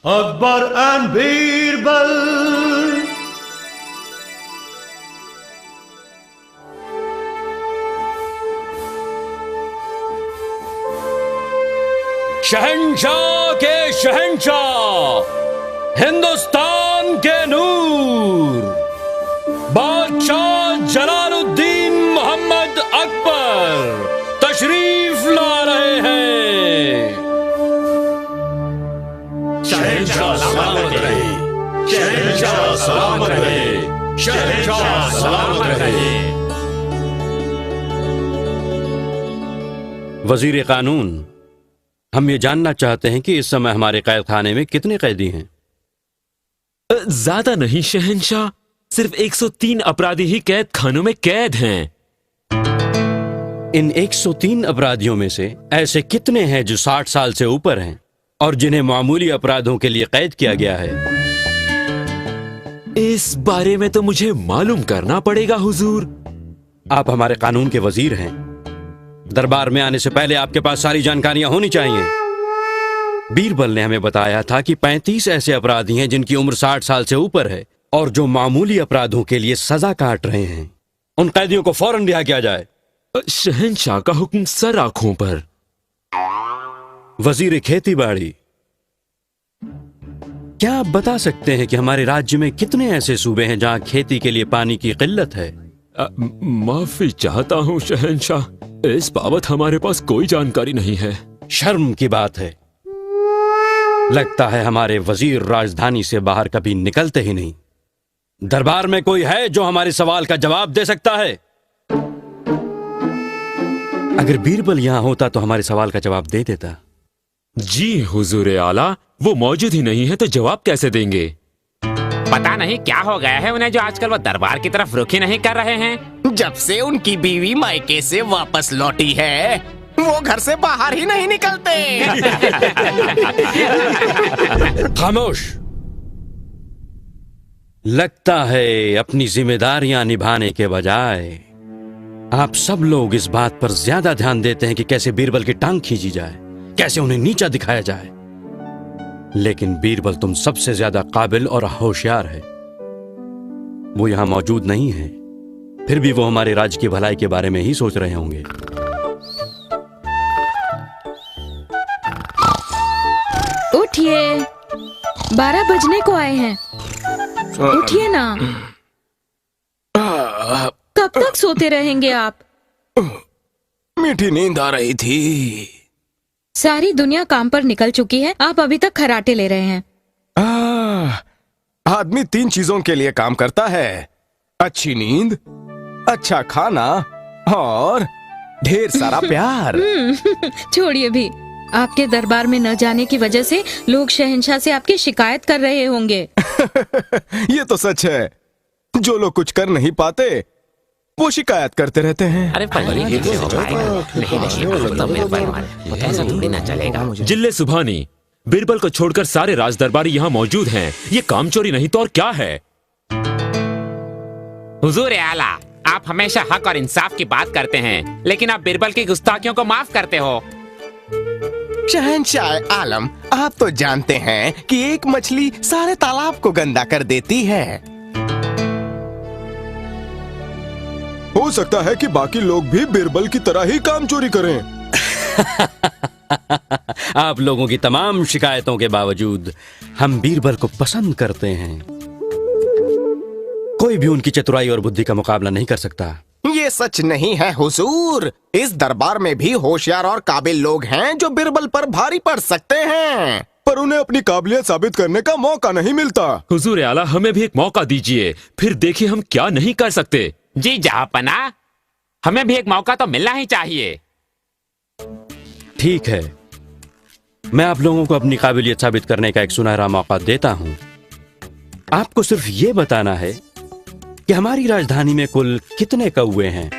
Akbar and Birbal. शहंशाह के शहंशाह, हिंदुस्तान के नूर, बादशाह जलालुद्दीन मोहम्मद अकबर तशरीफ ला रहे हैं। शहंशाह सलामत रहे, शहंशाह सलामत रहे, शहंशाह सलामत रहे। वजीर कानून, हम ये जानना चाहते हैं कि इस समय हमारे कैद खाने में कितने कैदी हैं? ज्यादा नहीं शहंशाह, सिर्फ 103 अपराधी ही कैद खानों में कैद हैं। इन 103 अपराधियों में से ऐसे कितने हैं जो 60 साल से ऊपर हैं और जिन्हें मामूली अपराधों के लिए कैद किया गया है? इस बारे में तो मुझे मालूम करना पड़ेगा हुजूर। आप हमारे कानून के वजीर हैं। दरबार में आने से पहले आपके पास सारी जानकारियां होनी चाहिए। बीरबल ने हमें बताया था कि 35 ऐसे अपराधी हैं जिनकी उम्र 60 साल से ऊपर है और जो मामूली अपराधों के लिए सजा काट रहे हैं। उन कैदियों को फौरन रिहा किया जाए। शहंशाह का हुक्म सर आंखों पर। वजीर खेती बाड़ी, क्या आप बता सकते हैं कि हमारे राज्य में कितने ऐसे सूबे हैं जहां खेती के लिए पानी की किल्लत है? माफी चाहता हूँ शहंशाह, इस बाबत हमारे पास कोई जानकारी नहीं है। शर्म की बात है। लगता है हमारे वजीर राजधानी से बाहर कभी निकलते ही नहीं। दरबार में कोई है जो हमारे सवाल का जवाब दे सकता है? अगर बीरबल यहां होता तो हमारे सवाल का जवाब दे देता। जी हुजूर आला, वो मौजूद ही नहीं है तो जवाब कैसे देंगे? पता नहीं क्या हो गया है उन्हें जो आजकल वो दरबार की तरफ रुख ही नहीं कर रहे हैं। जब से उनकी बीवी मायके से वापस लौटी है, वो घर से बाहर ही नहीं निकलते। खामोश। लगता है अपनी जिम्मेदारियां निभाने के बजाय आप सब लोग इस बात पर ज्यादा ध्यान देते हैं कि कैसे बीरबल की टांग खींची जाए, कैसे उन्हें नीचा दिखाया जाए। लेकिन बीरबल तुम सबसे ज्यादा काबिल और होशियार है। वो यहां मौजूद नहीं है, फिर भी वो हमारे राज्य की भलाई के बारे में ही सोच रहे होंगे। उठिए, 12 बजने को आए हैं। उठिए ना। कब तक सोते रहेंगे आप? मीठी नींद आ रही थी। सारी दुनिया काम पर निकल चुकी है, आप अभी तक खर्राटे ले रहे हैं। आदमी 3 चीजों के लिए काम करता है: अच्छी नींद, अच्छा खाना और ढेर सारा प्यार। छोड़िए भी, आपके दरबार में न जाने की वजह से लोग शहंशाह से आपकी शिकायत कर रहे होंगे। ये तो सच है। जो लोग कुछ कर नहीं पाते वो शिकायत करते रहते हैं। अरे ऐसा थोड़ी ना चलेगा। जिल्ले सुभानी, बीरबल को छोड़कर सारे राज दरबारी यहाँ मौजूद हैं। ये काम चोरी नहीं तो और क्या है? हुजूर आला, आप हमेशा हक और इंसाफ की बात करते हैं, लेकिन आप बीरबल की गुस्ताखियों को माफ करते हो। शहंशाह आलम, आप तो जानते हैं कि एक मछली सारे तालाब को गंदा कर देती है। हो सकता है कि बाकी लोग भी बीरबल की तरह ही काम चोरी करें। आप लोगों की तमाम शिकायतों के बावजूद हम बीरबल को पसंद करते हैं। कोई भी उनकी चतुराई और बुद्धि का मुकाबला नहीं कर सकता। ये सच नहीं है हुजूर। इस दरबार में भी होशियार और काबिल लोग हैं जो बीरबल पर भारी पड़ सकते हैं, पर उन्हें अपनी काबिलियत साबित करने का मौका नहीं मिलता। हुजूर आला, हमें भी एक मौका दीजिए, फिर देखिए हम क्या नहीं कर सकते। जी जहांपना, हमें भी एक मौका तो मिलना ही चाहिए। ठीक है, मैं आप लोगों को अपनी काबिलियत साबित करने का एक सुनहरा मौका देता हूं। आपको सिर्फ ये बताना है कि हमारी राजधानी में कुल कितने कौवे हैं।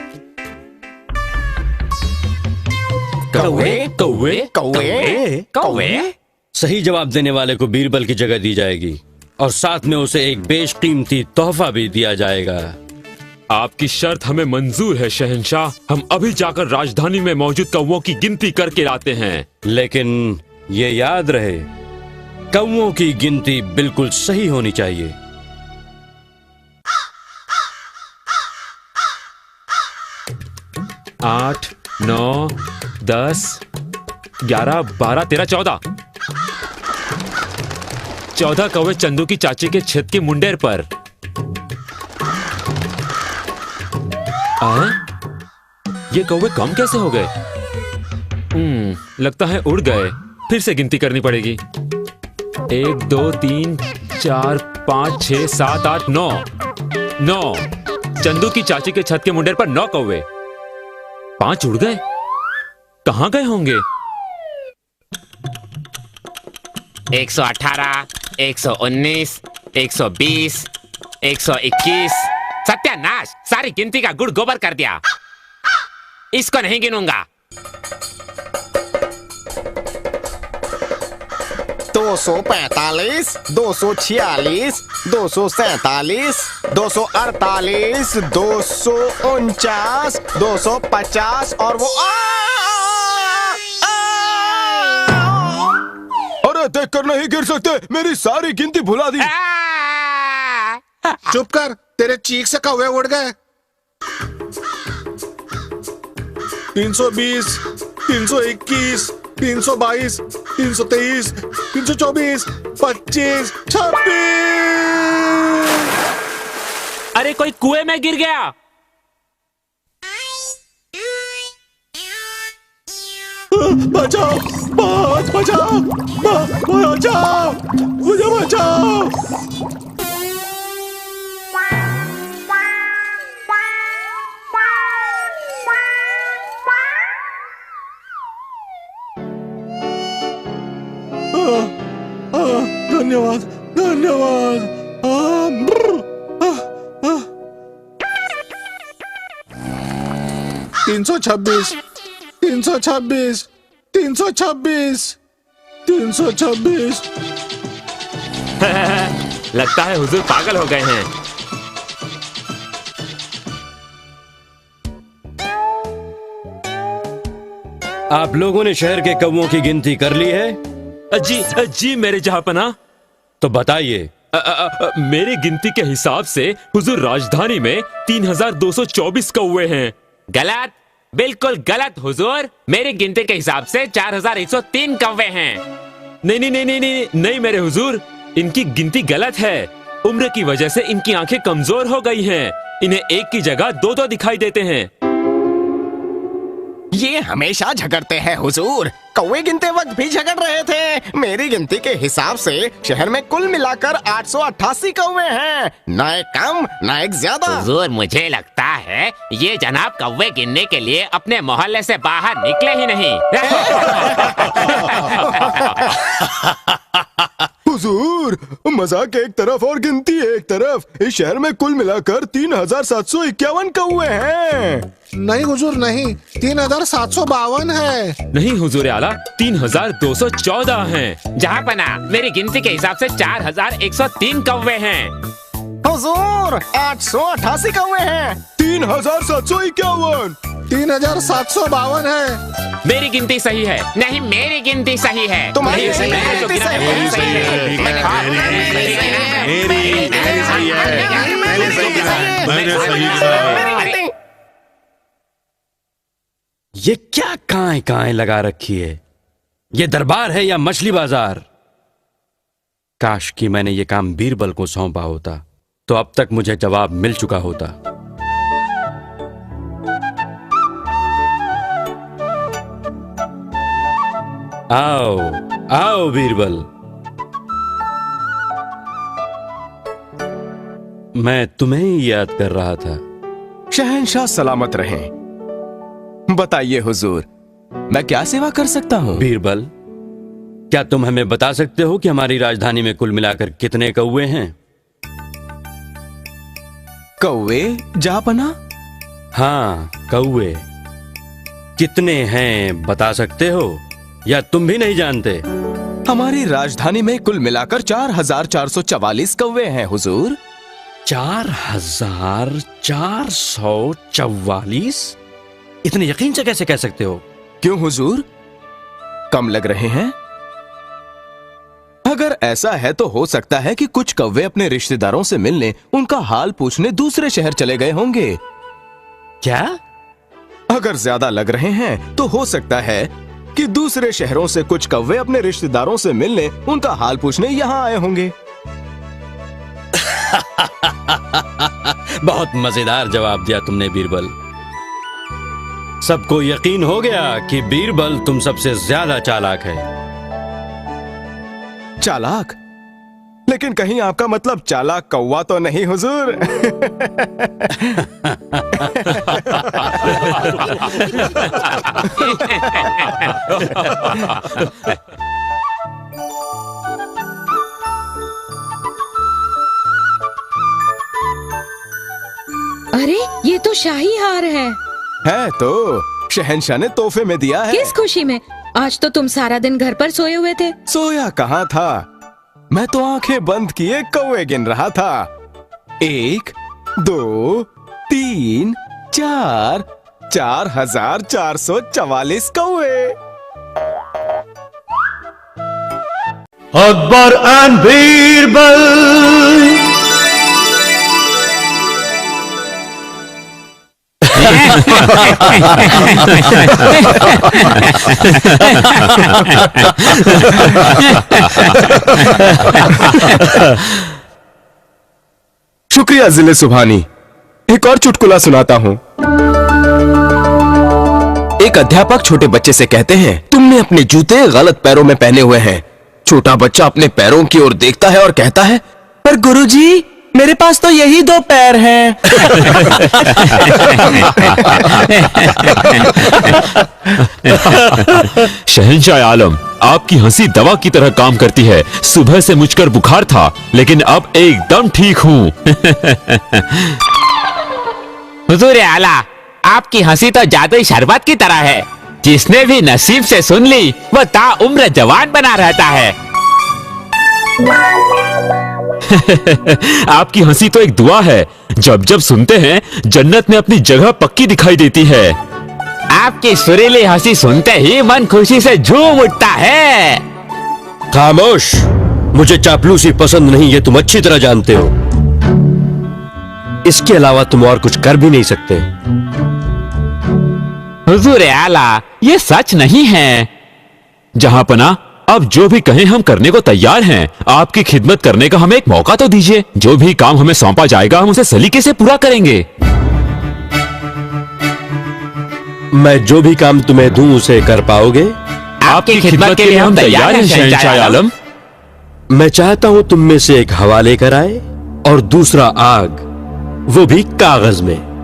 कौवे कौवे कौवे कौवे। सही जवाब देने वाले को बीरबल की जगह दी जाएगी और साथ में उसे एक बेशकीमती तोहफा भी दिया जाएगा। आपकी शर्त हमें मंजूर है शहंशाह। हम अभी जाकर राजधानी में मौजूद कौवों की गिनती करके लाते हैं। लेकिन ये याद रहे, कौओं की गिनती बिल्कुल सही होनी चाहिए। आठ, 9, 10, 11, 12, 13, 14। 14 कौवे चंदू की चाची के छत के मुंडेर पर। ये कौवे कम कैसे हो गए? लगता है उड़ गए। फिर से गिनती करनी पड़ेगी। 1, 2, 3, 4, 5, 6, 7, 8, 9। 9 चंदू की चाची के छत के मुंडेर पर 9 कौवे। 5 उड़ गए। कहां गए होंगे? 118, 119, 120, 121। सत्यानाश, सारी गिनती का गुड़ गोबर कर दिया। इसको नहीं गिनूंगा। 245, 246, 247, 248, 249, 250 और वो अरे देखकर नहीं गिर सकते, मेरी सारी गिनती भुला दी। चुप कर, तेरे चीख से कौवे उड़ गए। 320, 321, 322, 323, 324, 25, 26। अरे कोई कुएं में गिर गया। बचाओ, बचाओ, बचाओ, मुझे बचाओ। धन्यवाद, धन्यवाद। 326, 326, 326, 326। लगता है हुजूर पागल हो गए हैं। आप लोगों ने शहर के कौओं की गिनती कर ली है? जी मेरे जहांपना। तो बताइए। मेरी गिनती के हिसाब से हुजूर राजधानी में 3224 कौवे हैं। गलत, बिल्कुल गलत हुजूर। मेरी गिनती के हिसाब से 4103 कौवे हैं। नहीं मेरे हुजूर, इनकी गिनती गलत है। उम्र की वजह से इनकी आंखें कमजोर हो गई हैं। इन्हें एक की जगह 2-2 दिखाई देते हैं। ये हमेशा झगड़ते हैं हुजूर। कौवे गिनते वक्त भी झगड़ रहे थे। मेरी गिनती के हिसाब से शहर में कुल मिलाकर 888 कौवे हैं। ना एक कम ना एक ज्यादा। हुजूर, मुझे लगता है ये जनाब कौवे गिनने के लिए अपने मोहल्ले से बाहर निकले ही नहीं। हुजूर, मजाक एक तरफ और गिनती एक तरफ, इस शहर में कुल मिलाकर 3751 कौवे हैं। नहीं हुजूर नहीं, 3752 है। नहीं हुजूर आला, 3214 हैं। जहांपना, मेरी गिनती के हिसाब से 4103 कौवे हैं। हुजूर, 888 कौवे हैं। 3751। 3752 है। मेरी गिनती सही है। नहीं, मेरी गिनती सही है। तुम्हारी मेरी गिनती गिनती सही है। मेरी सही है। मैंने कहा, मेरी सही है। ये क्या काएं काएं लगा रखी है? ये दरबार है या मछली बाजार? काश कि मैंने ये काम बीरबल को सौंपा होता, तो अब तक मुझे जवाब मिल चुका होता। आओ आओ बीरबल, मैं तुम्हें ही याद कर रहा था। शहंशाह सलामत रहें। बताइए हुजूर, मैं क्या सेवा कर सकता हूँ? बीरबल, क्या तुम हमें बता सकते हो कि हमारी राजधानी में कुल मिलाकर कितने कौवे हैं? कौवे जहांपना? हाँ, कौवे कितने हैं बता सकते हो, या तुम भी नहीं जानते? हमारी राजधानी में कुल मिलाकर 4444 कौवे हैं हुजूर। 4444? इतने यकीन से कैसे कह सकते हो? क्यों हुजूर, कम लग रहे हैं? अगर ऐसा है तो हो सकता है कि कुछ कौवे अपने रिश्तेदारों से मिलने, उनका हाल पूछने दूसरे शहर चले गए होंगे। क्या? अगर ज्यादा लग रहे हैं तो हो सकता है कि दूसरे शहरों से कुछ कौवे अपने रिश्तेदारों से मिलने, उनका हाल पूछने यहाँ आए होंगे। बहुत मजेदार जवाब दिया तुमने बीरबल। सबको यकीन हो गया कि बीरबल तुम सबसे ज्यादा चालाक है। चालाक? लेकिन कहीं आपका मतलब चालाक कौवा तो नहीं हुजूर? अरे ये तो शाही हार है तो शहंशाह ने तोहफे में दिया है। किस खुशी में? आज तो तुम सारा दिन घर पर सोए हुए थे। सोया कहाँ था, मैं तो आंखें बंद किए कौवे गिन रहा था। 1, 2, 3, 4, 4,444 कौवे। Akbar and Birbal. शुक्रिया जिले सुभानी। एक और चुटकुला सुनाता हूँ। एक अध्यापक छोटे बच्चे से कहते हैं, तुमने अपने जूते गलत पैरों में पहने हुए हैं। छोटा बच्चा अपने पैरों की ओर देखता है और कहता है, पर गुरुजी मेरे पास तो यही 2 पैर हैं। शहंशाह आलम, आपकी हंसी दवा की तरह काम करती है। सुबह से मुझकर बुखार था, लेकिन अब एकदम ठीक हूँ। हुजूर आला, आपकी हंसी तो जादुई शरबत की तरह है। जिसने भी नसीब से सुन ली वो ताउम्र जवान बना रहता है। आपकी हंसी तो एक दुआ है। जब जब सुनते हैं जन्नत में अपनी जगह पक्की दिखाई देती है। आपकी सुरीली हंसी सुनते ही मन खुशी से झूम उठता है। खामोश, मुझे चापलूसी पसंद नहीं, ये तुम अच्छी तरह जानते हो। इसके अलावा तुम और कुछ कर भी नहीं सकते। हुजूर आला, ये सच नहीं है। जहां पना, अब जो भी कहें हम करने को तैयार हैं। आपकी खिदमत करने का हमें एक मौका तो दीजिए। जो भी काम हमें सौंपा जाएगा हम उसे सलीके से पूरा करेंगे। मैं जो भी काम तुम्हें दूं उसे कर पाओगे? आपकी खिदमत के लिए हम तैयार हैं शहंशाह आलम। मैं चाहता हूं तुम में से एक हवा लेकर आए और दूसरा आग, वो भी कागज में।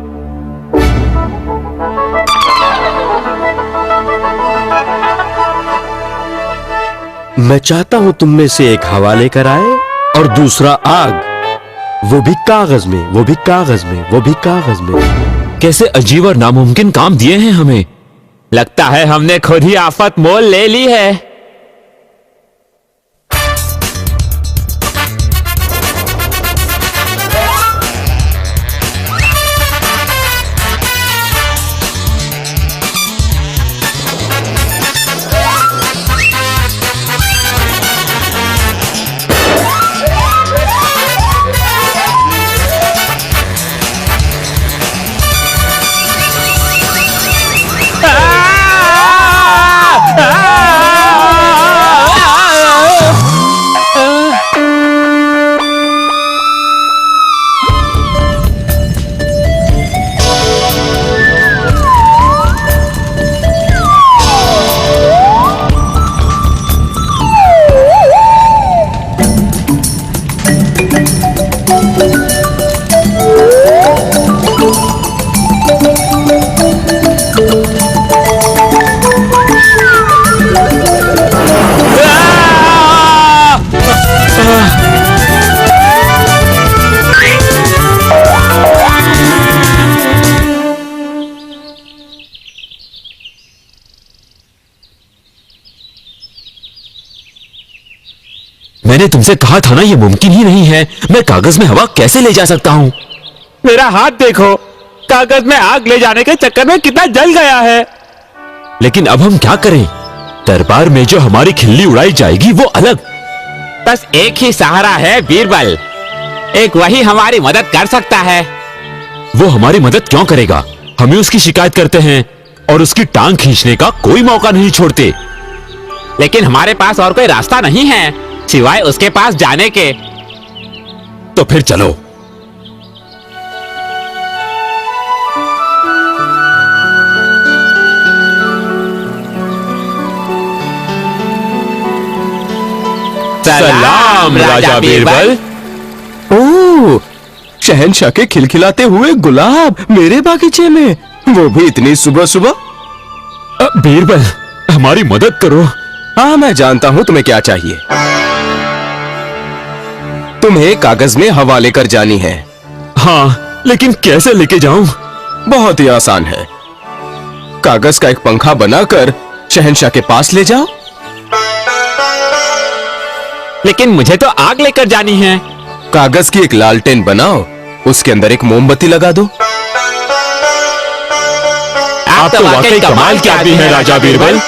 मैं चाहता हूं तुम में से एक हवा लेकर आए और दूसरा आग, वो भी कागज में, वो भी कागज में, वो भी कागज में। कैसे अजीब और नामुमकिन काम दिए हैं हमें। लगता है हमने खुद ही आफत मोल ले ली है। मैंने तुमसे कहा था ना, ये मुमकिन ही नहीं है। मैं कागज में हवा कैसे ले जा सकता हूँ? मेरा हाथ देखो, कागज में आग ले जाने के चक्कर में कितना जल गया है। लेकिन अब हम क्या करें? दरबार में जो हमारी खिल्ली उड़ाई जाएगी वो अलग। बस एक ही सहारा है, बीरबल। एक वही हमारी मदद कर सकता है। वो हमारी मदद क्यों करेगा? हमें उसकी शिकायत करते हैं और उसकी टांग खींचने का कोई मौका नहीं छोड़ते। लेकिन हमारे पास और कोई रास्ता नहीं है सिवाय उसके पास जाने के। तो फिर चलो। सलाम राजा बीरबल। ओह, शहंशाह के खिलखिलाते हुए गुलाब मेरे बागीचे में, वो भी इतनी सुबह सुबह। बीरबल, हमारी मदद करो। हाँ, मैं जानता हूं तुम्हें क्या चाहिए। तुम्हें कागज में हवा लेकर जानी है। हाँ, लेकिन कैसे लेके जाऊं? बहुत ही आसान है। कागज का एक पंखा बनाकर शहंशाह के पास ले जाओ। लेकिन मुझे तो आग लेकर जानी है। कागज की एक लालटेन बनाओ, उसके अंदर एक मोमबत्ती लगा दो। आप तो वाकई कमाल के आदमी हैं राजा बीरबल।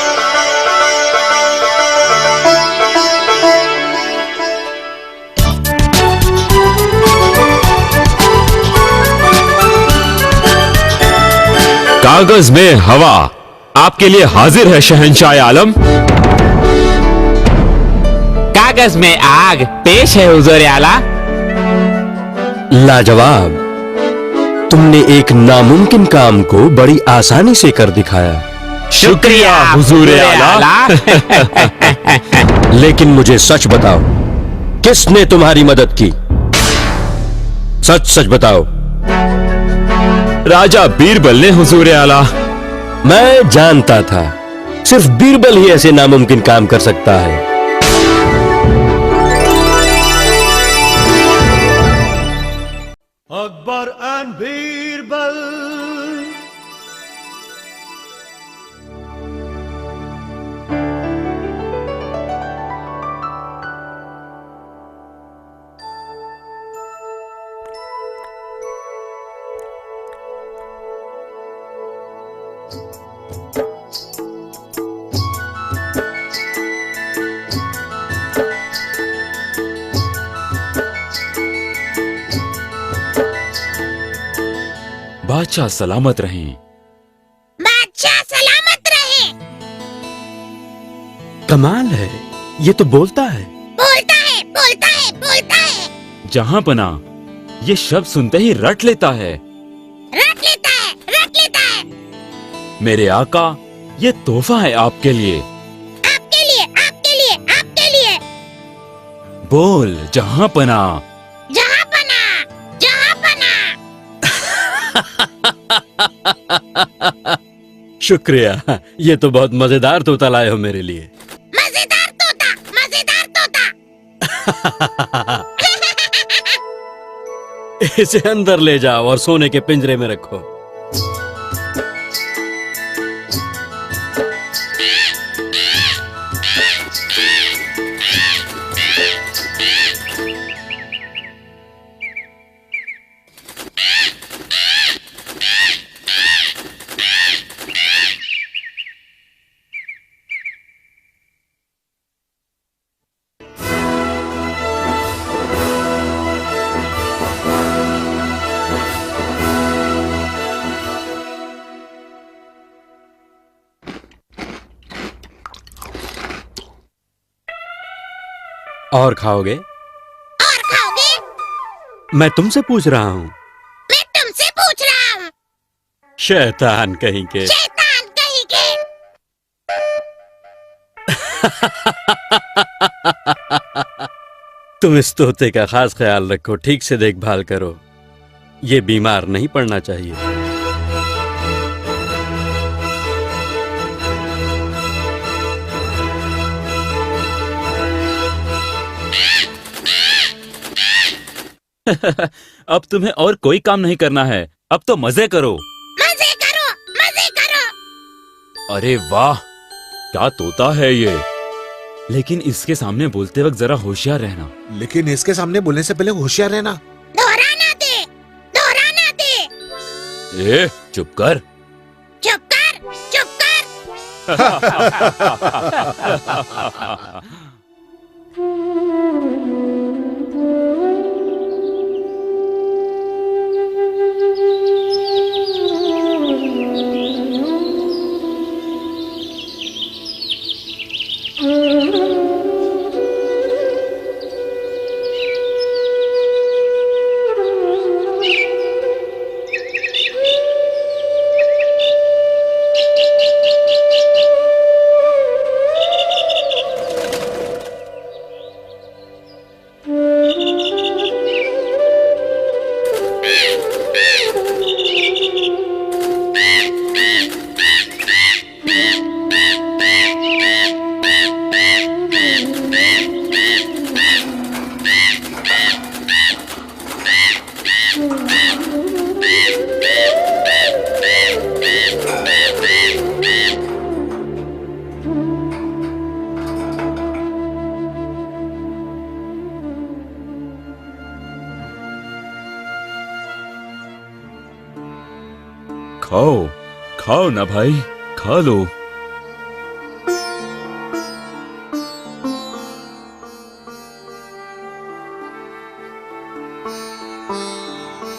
कागज में हवा आपके लिए हाजिर है शहंशाह आलम। कागज में आग पेश है हुजूर आला। लाजवाब, तुमने एक नामुमकिन काम को बड़ी आसानी से कर दिखाया। शुक्रिया हुजूर आला। लेकिन मुझे सच बताओ, किसने तुम्हारी मदद की? सच सच बताओ। राजा बीरबल ने हुजूर आला। मैं जानता था, सिर्फ बीरबल ही ऐसे नामुमकिन काम कर सकता है। Akbar and Birbal. बादशाह सलामत रहें। बादशाह सलामत रहे। कमाल है, ये तो बोलता है। बोलता है, बोलता है, बोलता है। जहां पना ये शब्द सुनते ही रट लेता है। रट लेता है, रट लेता है। मेरे आका, ये तोहफा है आपके लिए। आपके लिए, आपके लिए, आपके लिए। बोल जहां पना। जहां पना, जहां पना। शुक्रिया, ये तो बहुत मजेदार तोता लाए हो मेरे लिए। मजेदार तोता, मजेदार तोता। इसे अंदर ले जाओ और सोने के पिंजरे में रखो। और खाओगे? और खाओगे? मैं तुमसे पूछ रहा हूँ। मैं तुमसे पूछ रहा हूँ। शैतान कहीं के। शैतान कहीं के। तुम इस तोते का खास ख्याल रखो, ठीक से देखभाल करो। ये बीमार नहीं पड़ना चाहिए। अब तुम्हें और कोई काम नहीं करना है, अब तो मजे करो। मजे करो, मजे करो। अरे वाह, क्या तोता है ये। लेकिन इसके सामने बोलते वक्त जरा होशियार रहना। लेकिन इसके सामने बोलने से पहले होशियार रहना। दोहराना दे, दोहराना दे। ए, चुप कर। चुप कर, चुप कर। खाओ खाओ ना भाई, खा लो।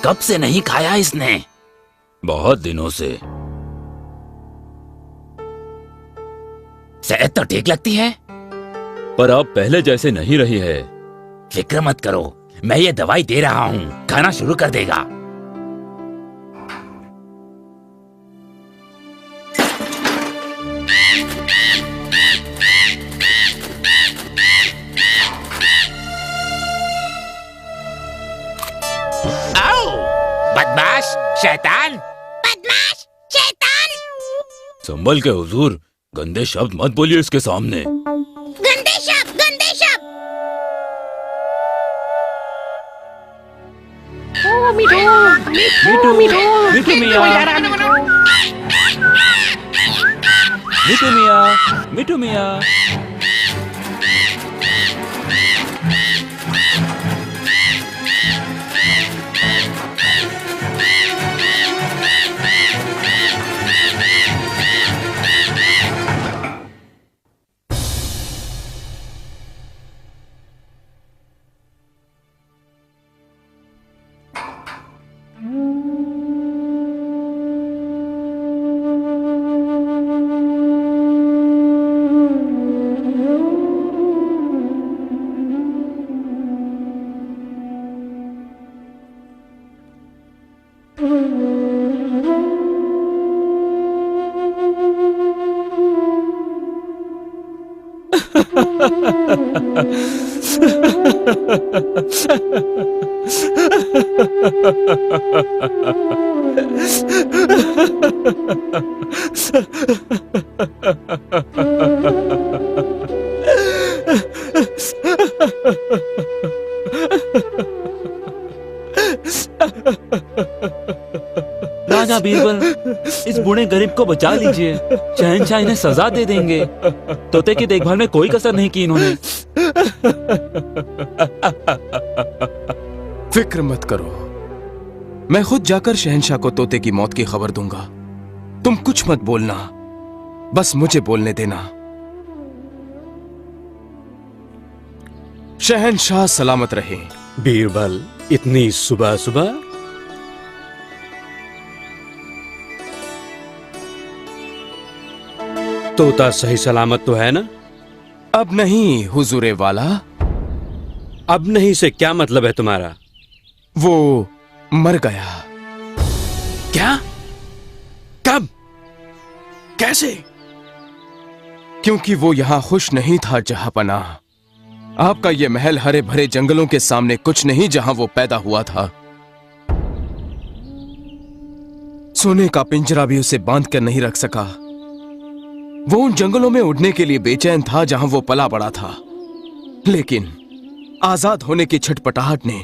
कब से नहीं खाया इसने? बहुत दिनों से। सेहत तो ठीक लगती है, पर अब पहले जैसे नहीं रही है। फिक्र मत करो, मैं ये दवाई दे रहा हूँ, खाना शुरू कर देगा। आओ, बदमाश शैतान! बदमाश शैतान! संभल के हुजूर, गंदे शब्द मत बोलिए इसके सामने। गंदे शब्द, गंदे शब्द! मिठू मिया, मिठू मिया। राजा बीरबल, इस बूढ़े गरीब को बचा लीजिए, शहंशाह इन्हें सजा दे देंगे। तोते की देखभाल में कोई कसर नहीं की इन्होंने। फिक्र मत करो, मैं खुद जाकर शहंशाह को तोते की मौत की खबर दूंगा। तुम कुछ मत बोलना, बस मुझे बोलने देना। शहंशाह सलामत रहे। बीरबल, इतनी सुबह सुबह? तोता सही सलामत तो है ना? अब नहीं हुजूरे वाला। अब नहीं से क्या मतलब है तुम्हारा? वो मर गया। क्या? कब? कैसे? क्योंकि वो यहां खुश नहीं था जहांपनाह। आपका ये महल हरे भरे जंगलों के सामने कुछ नहीं जहां वो पैदा हुआ था। सोने का पिंजरा भी उसे बांध कर नहीं रख सका। वो उन जंगलों में उड़ने के लिए बेचैन था जहां वो पला बड़ा था, लेकिन आजाद होने की छटपटाहट ने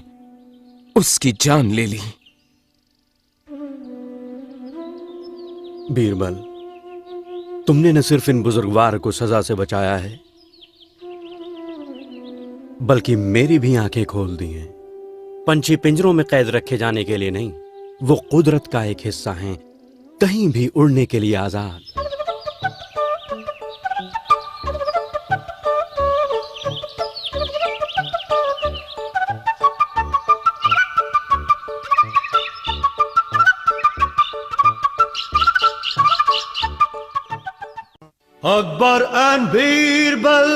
उसकी जान ले ली। बीरबल, तुमने न सिर्फ इन बुजुर्गवार को सजा से बचाया है, बल्कि मेरी भी आंखें खोल दी हैं। पंछी पिंजरों में कैद रखे जाने के लिए नहीं, वो कुदरत का एक हिस्सा हैं, कहीं भी उड़ने के लिए आजाद। Akbar and Birbal.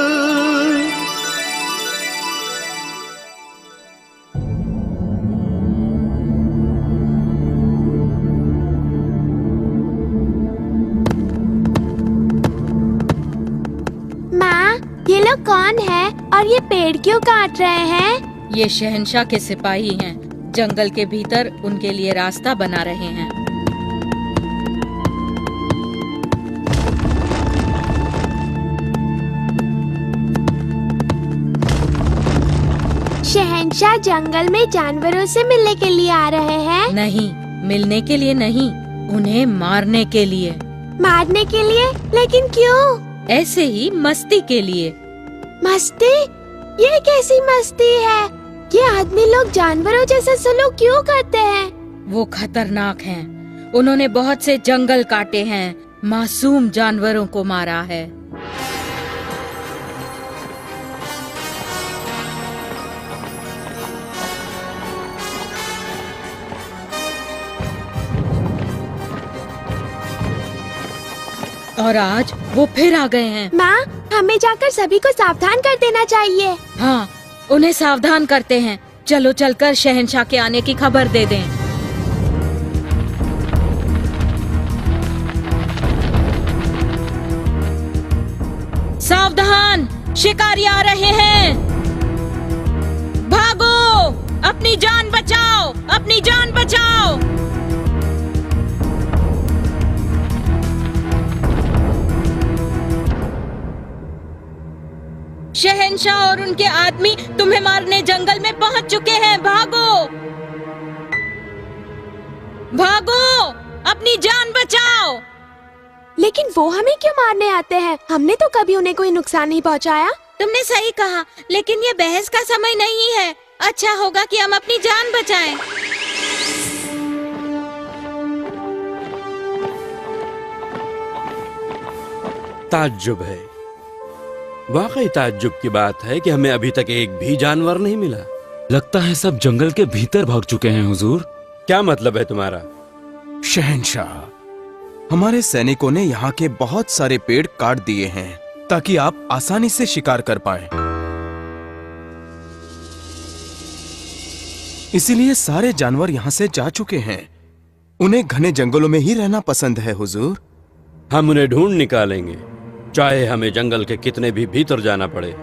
माँ, ये लोग कौन है और ये पेड़ क्यों काट रहे हैं? ये शहंशाह के सिपाही हैं, जंगल के भीतर उनके लिए रास्ता बना रहे हैं। शहंशाह जंगल में जानवरों से मिलने के लिए आ रहे हैं? नहीं, मिलने के लिए नहीं, उन्हें मारने के लिए। मारने के लिए? लेकिन क्यों? ऐसे ही मस्ती के लिए। मस्ती? ये कैसी मस्ती है? ये आदमी लोग जानवरों जैसा सलूक क्यों करते हैं? वो खतरनाक हैं। उन्होंने बहुत से जंगल काटे हैं, मासूम जानवरों को मारा है। और आज वो फिर आ गए हैं। माँ, हमें जाकर सभी को सावधान कर देना चाहिए। हाँ, उन्हें सावधान करते हैं। चलो चलकर शहंशाह के आने की खबर दे दें। सावधान, शिकारी आ रहे हैं। भागो, अपनी जान बचाओ, अपनी जान बचाओ। शहंशाह और उनके आदमी तुम्हें मारने जंगल में पहुंच चुके हैं। भागो, भागो, अपनी जान बचाओ। लेकिन वो हमें क्यों मारने आते हैं? हमने तो कभी उन्हें कोई नुकसान नहीं पहुंचाया। तुमने सही कहा, लेकिन ये बहस का समय नहीं है। अच्छा होगा कि हम अपनी जान बचाएं। ताज्जुब है, वाकई ताज्जुब की बात है कि हमें अभी तक एक भी जानवर नहीं मिला। लगता है सब जंगल के भीतर भाग चुके हैं हुजूर। क्या मतलब है तुम्हारा? शहंशाह, हमारे सैनिकों ने यहाँ के बहुत सारे पेड़ काट दिए हैं ताकि आप आसानी से शिकार कर पाएं। इसीलिए सारे जानवर यहाँ से जा चुके हैं। उन्हें घने जंगलों में ही रहना पसंद है हुजूर। हम उन्हें ढूंढ निकालेंगे, चाहे हमें जंगल के कितने भी भीतर जाना पड़े।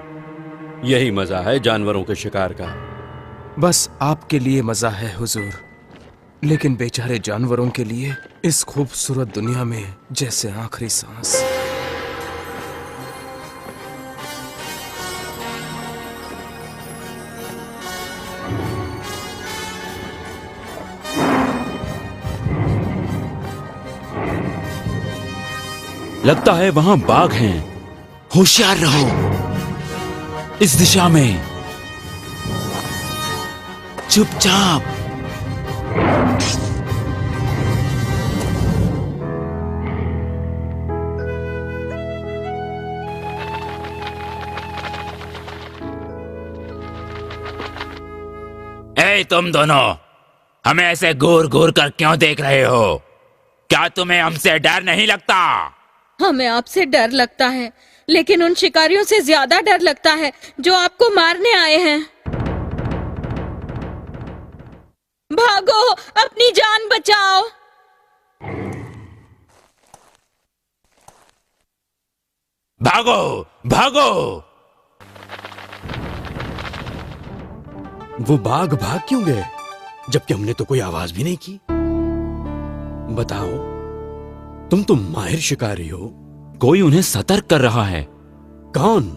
यही मजा है जानवरों के शिकार का। बस आपके लिए मजा है हुजूर, लेकिन बेचारे जानवरों के लिए इस खूबसूरत दुनिया में जैसे आखिरी सांस। लगता है वहां बाघ हैं। होशियार रहो, इस दिशा में चुपचाप। ए तुम दोनों, हमें ऐसे घूर घूर कर क्यों देख रहे हो? क्या तुम्हें हमसे डर नहीं लगता? हमें आपसे डर लगता है, लेकिन उन शिकारियों से ज्यादा डर लगता है जो आपको मारने आए हैं। भागो, अपनी जान बचाओ। भागो, भागो। वो बाघ भाग क्यों गए, जबकि हमने तो कोई आवाज भी नहीं की? बताओ, तुम तो माहिर शिकारी हो। कोई उन्हें सतर्क कर रहा है। कौन?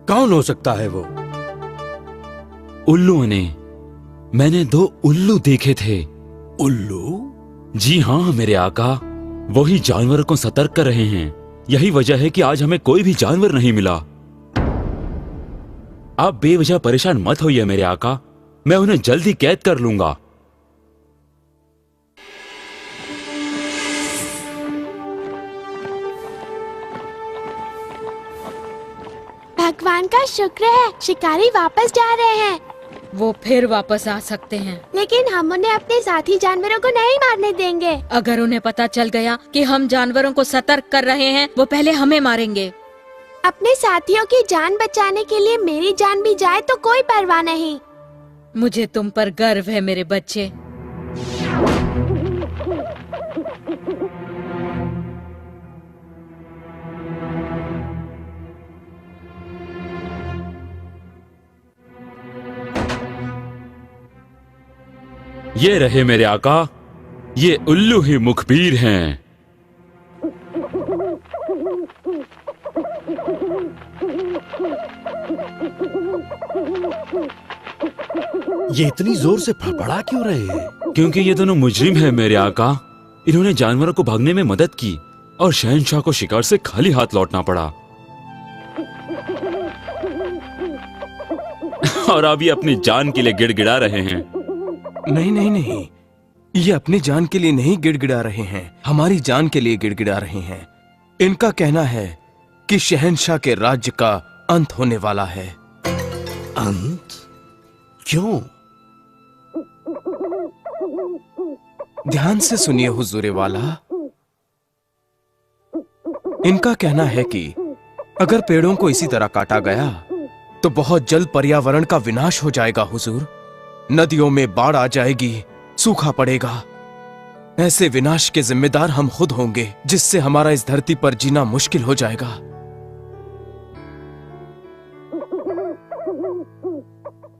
कौन हो सकता है वो? उल्लू ने। मैंने 2 उल्लू देखे थे। उल्लू? जी हाँ मेरे आका, वही जानवरों को सतर्क कर रहे हैं। यही वजह है कि आज हमें कोई भी जानवर नहीं मिला। आप बेवजह परेशान मत होइए मेरे आका, मैं उन्हें जल्द ही कैद कर लूंगा। भगवान का शुक्र है, शिकारी वापस जा रहे हैं। वो फिर वापस आ सकते हैं, लेकिन हम उन्हें अपने साथी जानवरों को नहीं मारने देंगे। अगर उन्हें पता चल गया कि हम जानवरों को सतर्क कर रहे हैं, वो पहले हमें मारेंगे। अपने साथियों की जान बचाने के लिए मेरी जान भी जाए तो कोई परवाह नहीं। मुझे तुम पर गर्व है मेरे बच्चे। ये रहे मेरे आका, ये उल्लू ही मुखबिर हैं। ये इतनी जोर से फड़फड़ा क्यों रहे हैं? क्योंकि ये दोनों मुजरिम हैं मेरे आका। इन्होंने जानवरों को भागने में मदद की और शहंशाह को शिकार से खाली हाथ लौटना पड़ा। और अब ये अपनी जान के लिए गिड़गिड़ा रहे हैं। नहीं नहीं नहीं, ये अपनी जान के लिए नहीं गिड़गिड़ा रहे हैं, हमारी जान के लिए गिड़गिड़ा रहे हैं। इनका कहना है कि शहंशाह के राज्य का अंत होने वाला है। अंत? क्यों? ध्यान से सुनिए हुजूरे वाला। इनका कहना है कि अगर पेड़ों को इसी तरह काटा गया तो बहुत जल्द पर्यावरण का विनाश हो जाएगा हुजूर। नदियों में बाढ़ आ जाएगी, सूखा पड़ेगा। ऐसे विनाश के जिम्मेदार हम खुद होंगे, जिससे हमारा इस धरती पर जीना मुश्किल हो जाएगा।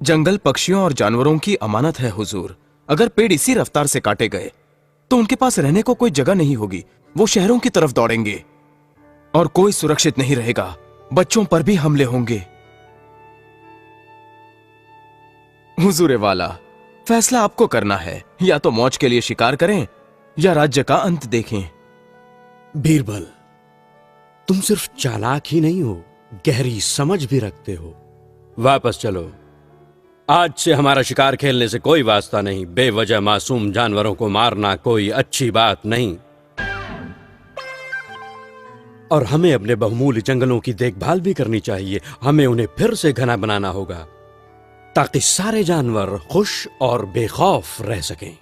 जंगल पक्षियों और जानवरों की अमानत है हुजूर। अगर पेड़ इसी रफ्तार से काटे गए तो उनके पास रहने को कोई जगह नहीं होगी। वो शहरों की तरफ दौड़ेंगे और कोई सुरक्षित नहीं रहेगा। बच्चों पर भी हमले होंगे। हुजूरे वाला, फैसला आपको करना है। या तो मौज के लिए शिकार करें या राज्य का अंत देखें। बीरबल, तुम सिर्फ चालाक ही नहीं हो, गहरी समझ भी रखते हो। वापस चलो। आज से हमारा शिकार खेलने से कोई वास्ता नहीं। बेवजह मासूम जानवरों को मारना कोई अच्छी बात नहीं। और हमें अपने बहुमूल्य जंगलों की देखभाल भी करनी चाहिए। हमें उन्हें फिर से घना बनाना होगा ताकि सारे जानवर खुश और बेखौफ रह सकें।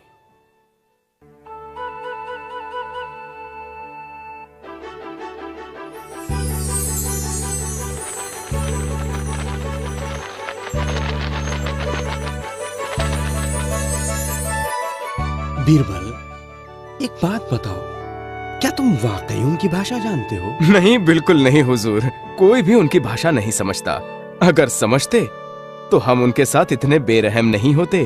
बीरबल, एक बात बताओ, क्या तुम वाकई उनकी भाषा जानते हो? नहीं, बिल्कुल नहीं हुजूर। कोई भी उनकी भाषा नहीं समझता। अगर समझते तो हम उनके साथ इतने बेरहम नहीं होते।